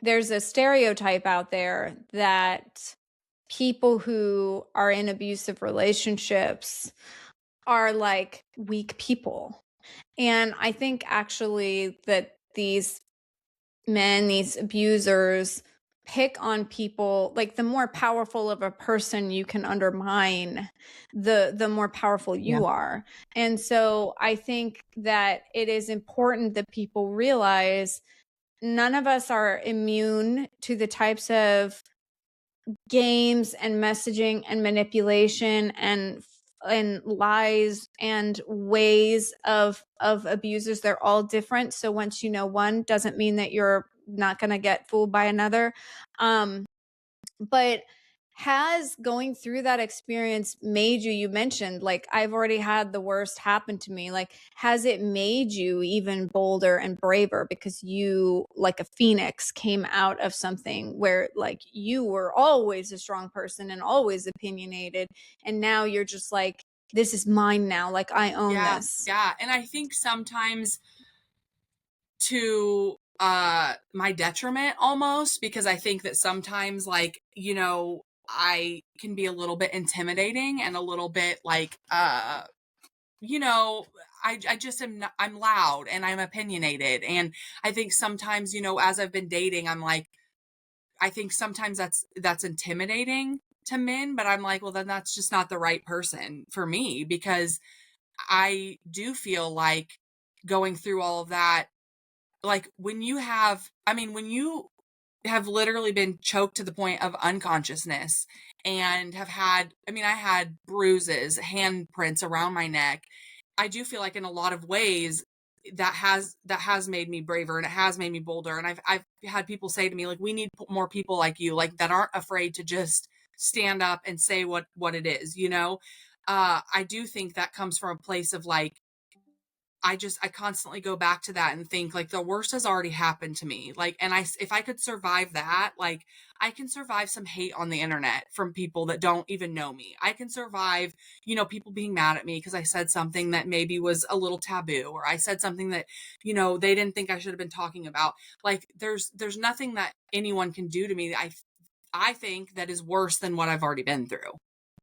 there's a stereotype out there that people who are in abusive relationships are like weak people. And I think actually that these men, these abusers, pick on people. Like, the more powerful of a person you can undermine, the more powerful Yeah. you are. And so I think that it is important that people realize none of us are immune to the types of games and messaging and manipulation and lies and ways of abusers. They're all different. So once you know one, doesn't mean that you're not going to get fooled by another. But has going through that experience made you mentioned, like, I've already had the worst happen to me. Like, has it made you even bolder and braver because you, like a phoenix, came out of something where, like, you were always a strong person and always opinionated, and now you're just like, this is mine now, like, I own Yeah. this. Yeah. And I think sometimes to my detriment almost, because I think that sometimes, like, I can be a little bit intimidating and a little bit like you know I just am not, I'm loud and I'm opinionated, and I think sometimes, as I've been dating, I'm like, I think sometimes that's intimidating to men, but I'm like, well, then that's just not the right person for me, because I do feel like going through all of that, like, when you have literally been choked to the point of unconsciousness and have had, I had bruises, handprints around my neck. I do feel like in a lot of ways that has made me braver, and it has made me bolder. And I've had people say to me, like, we need more people like you, like, that aren't afraid to just stand up and say what it is. I do think that comes from a place of, like, I constantly go back to that and think, like, the worst has already happened to me. Like, and if I could survive that, like, I can survive some hate on the internet from people that don't even know me. I can survive, people being mad at me because I said something that maybe was a little taboo, or I said something that, they didn't think I should have been talking about. Like, there's nothing that anyone can do to me that I think that is worse than what I've already been through.